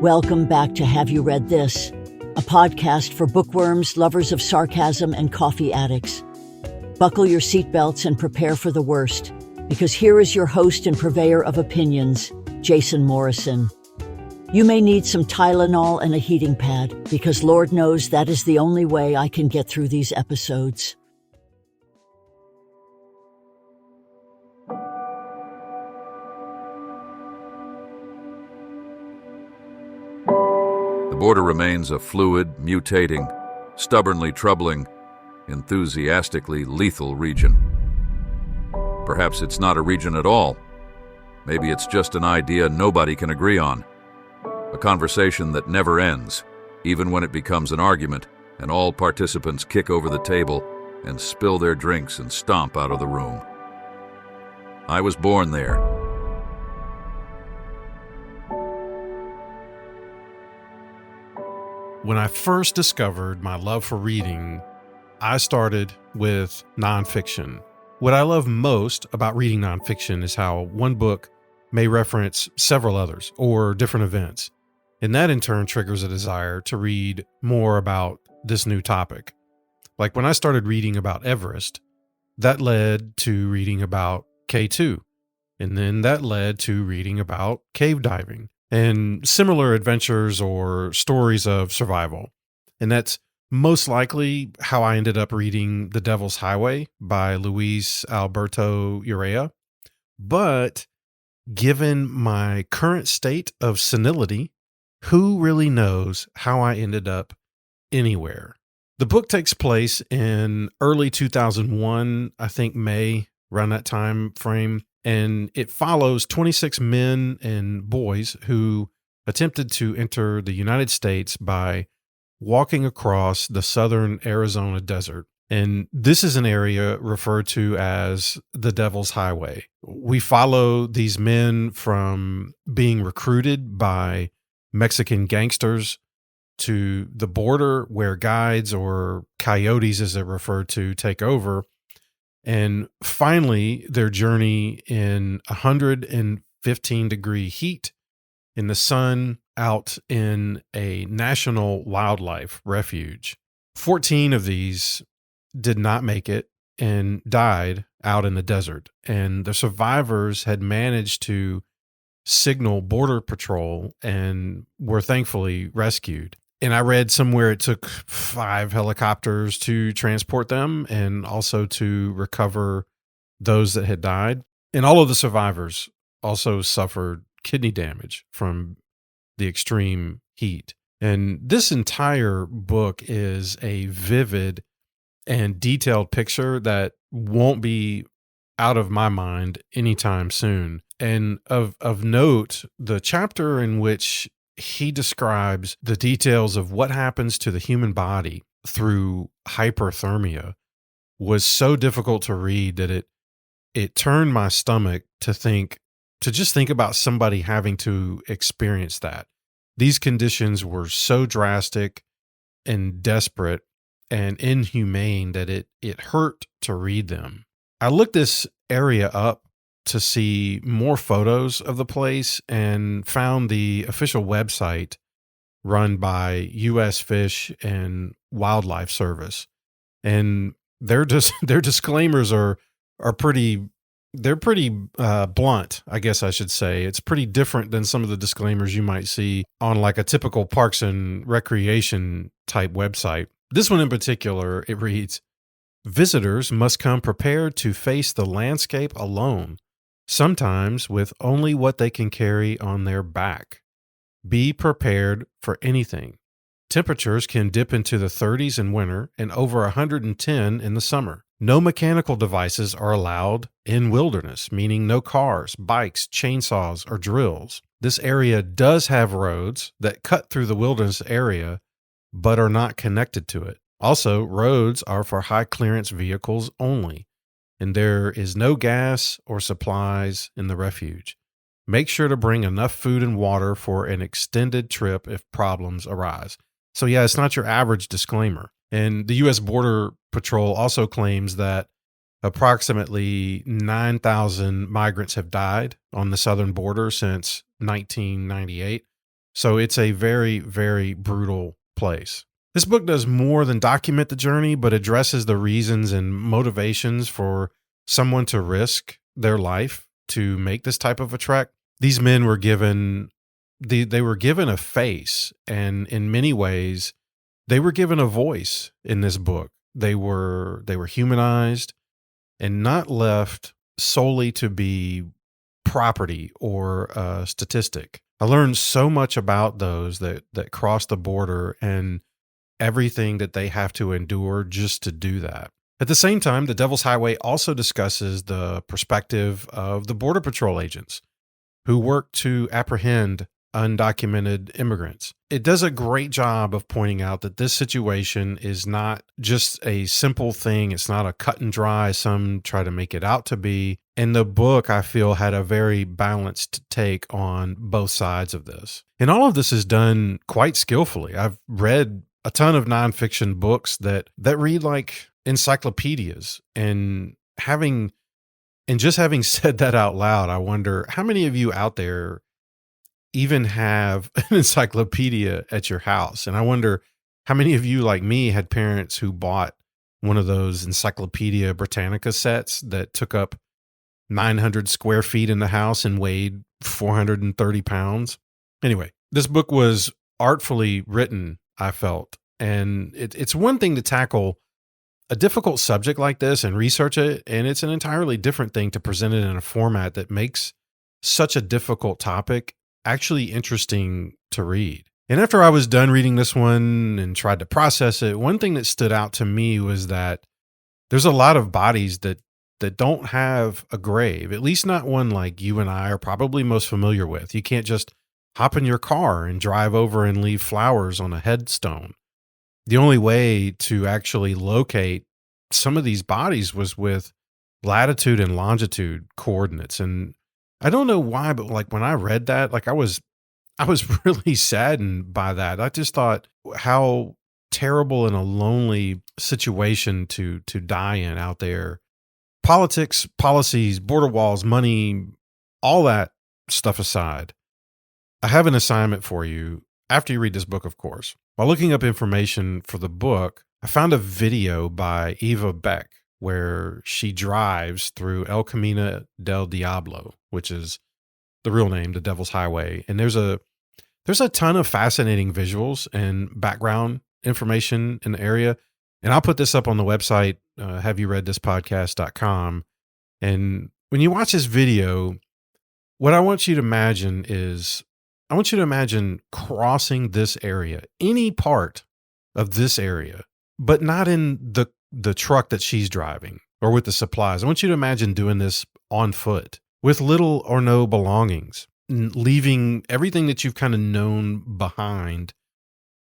Welcome back to Have You Read This? A podcast for bookworms, lovers of sarcasm, and coffee addicts. Buckle your seatbelts and prepare for the worst, because here is your host and purveyor of opinions, Jason Morrison. You may need some Tylenol and a heating pad, because Lord knows that is the only way I can get through these episodes. The border remains a fluid, mutating, stubbornly troubling, enthusiastically lethal region. Perhaps it's not a region at all. Maybe it's just an idea nobody can agree on. A conversation that never ends, even when it becomes an argument and all participants kick over the table and spill their drinks and stomp out of the room. I was born there. When I first discovered my love for reading, I started with nonfiction. What I love most about reading nonfiction is how one book may reference several others or different events, and that in turn triggers a desire to read more about this new topic. Like when I started reading about Everest, that led to reading about K2, and then that led to reading about cave diving and similar adventures or stories of survival. And that's most likely how I ended up reading The Devil's Highway by Luis Alberto Urrea. But given my current state of senility, who really knows how I ended up anywhere? The book takes place in early 2001, I think May, around that time frame. And it follows 26 men and boys who attempted to enter the United States by walking across the southern Arizona desert. And this is an area referred to as the Devil's Highway. We follow these men from being recruited by Mexican gangsters to the border where guides, or coyotes as they're referred to, take over. And finally, their journey in 115-degree heat in the sun out in a national wildlife refuge. 14 of these did not make it and died out in the desert. And the survivors had managed to signal Border Patrol and were thankfully rescued. And I read somewhere it took 5 helicopters to transport them and also to recover those that had died. And all of the survivors also suffered kidney damage from the extreme heat. And this entire book is a vivid and detailed picture that won't be out of my mind anytime soon. And of note, the chapter in which he describes the details of what happens to the human body through hyperthermia was so difficult to read that it turned my stomach to just think about somebody having to experience that. These conditions were so drastic and desperate and inhumane that it hurt to read them. I looked this area up to see more photos of the place and found the official website run by U.S. Fish and Wildlife Service. And their disclaimers are pretty blunt, I guess I should say. It's pretty different than some of the disclaimers you might see on like a typical Parks and Recreation type website. This one in particular, it reads, "Visitors must come prepared to face the landscape alone, sometimes with only what they can carry on their back. Be prepared for anything. Temperatures can dip into the 30s in winter and over 110 in the summer. No mechanical devices are allowed in wilderness, meaning no cars, bikes, chainsaws, or drills. This area does have roads that cut through the wilderness area, but are not connected to it. Also, roads are for high clearance vehicles only, and there is no gas or supplies in the refuge. Make sure to bring enough food and water for an extended trip if problems arise." So yeah, it's not your average disclaimer. And the U.S. Border Patrol also claims that approximately 9,000 migrants have died on the southern border since 1998. So it's a very, very brutal place. This book does more than document the journey, but addresses the reasons and motivations for someone to risk their life to make this type of a trek. These men were given they were given a face, and in many ways they were given a voice in this book. They were humanized and not left solely to be property or a statistic. I learned so much about those that cross the border and everything that they have to endure just to do that. At the same time, The Devil's Highway also discusses the perspective of the Border Patrol agents who work to apprehend undocumented immigrants. It does a great job of pointing out that this situation is not just a simple thing. It's not a cut and dry, some try to make it out to be. And the book, I feel, had a very balanced take on both sides of this. And all of this is done quite skillfully. I've read a ton of nonfiction books that read like encyclopedias, and just having said that out loud, I wonder how many of you out there even have an encyclopedia at your house. And I wonder how many of you, like me, had parents who bought one of those Encyclopedia Britannica sets that took up 900 square feet in the house and weighed 430 pounds. Anyway, this book was artfully written, I felt. And it's one thing to tackle a difficult subject like this and research it, and it's an entirely different thing to present it in a format that makes such a difficult topic actually interesting to read. And after I was done reading this one and tried to process it, one thing that stood out to me was that there's a lot of bodies that don't have a grave, at least not one like you and I are probably most familiar with. You can't just hop in your car and drive over and leave flowers on a headstone. The only way to actually locate some of these bodies was with latitude and longitude coordinates. And I don't know why, but like when I read that, like I was really saddened by that. I just thought how terrible and a lonely situation to die in out there. Politics, policies, border walls, money, all that stuff aside, I have an assignment for you after you read this book, of course. While looking up information for the book, I found a video by Eva Beck where she drives through El Camino del Diablo, which is the real name, the Devil's Highway. And there's a ton of fascinating visuals and background information in the area. And I'll put this up on the website, haveyoureadthispodcast.com. And when you watch this video, what I want you to imagine is, I want you to imagine crossing this area, any part of this area, but not in the truck that she's driving or with the supplies. I want you to imagine doing this on foot with little or no belongings, leaving everything that you've kind of known behind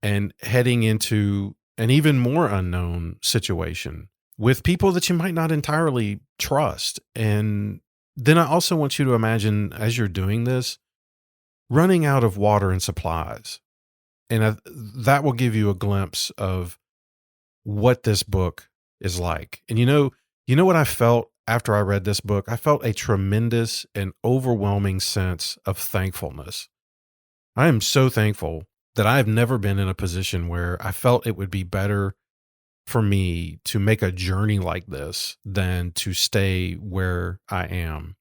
and heading into an even more unknown situation with people that you might not entirely trust. And then I also want you to imagine, as you're doing this, running out of water and supplies. And that will give you a glimpse of what this book is like. And you know what I felt after I read this book? I felt a tremendous and overwhelming sense of thankfulness. I am so thankful that I have never been in a position where I felt it would be better for me to make a journey like this than to stay where I am.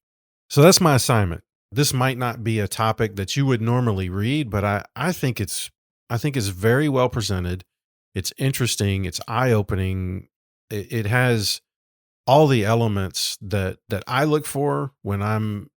So that's my assignment. This might not be a topic that you would normally read, but I think it's very well presented. It's interesting. It's eye-opening. It has all the elements that I look for when I'm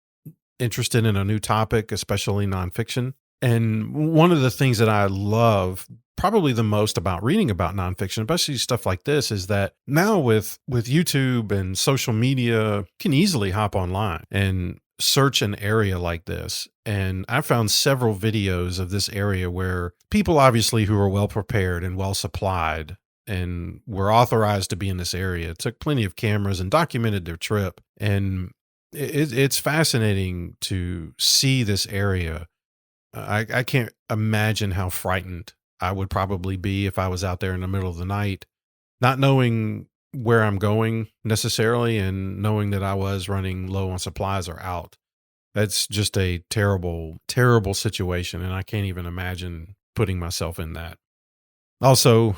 interested in a new topic, especially nonfiction. And one of the things that I love probably the most about reading about nonfiction, especially stuff like this, is that now with YouTube and social media, you can easily hop online and search an area like this. And I found several videos of this area where people obviously who are well prepared and well supplied and were authorized to be in this area took plenty of cameras and documented their trip. And it's fascinating to see this area. I can't imagine how frightened I would probably be if I was out there in the middle of the night, not knowing where I'm going necessarily and knowing that I was running low on supplies or out. That's just a terrible, terrible situation, and I can't even imagine putting myself in that. Also,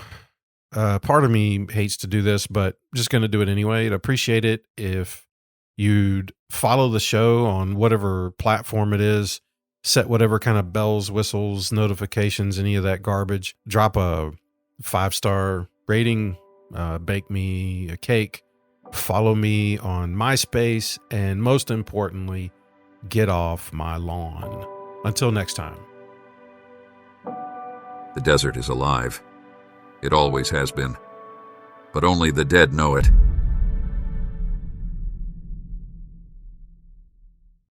part of me hates to do this, but I'm just going to do it anyway. I'd appreciate it if you'd follow the show on whatever platform it is, set whatever kind of bells, whistles, notifications, any of that garbage. Drop a 5-star rating, bake me a cake, follow me on MySpace, and most importantly, get off my lawn. Until next time. The desert is alive. It always has been. But only the dead know it.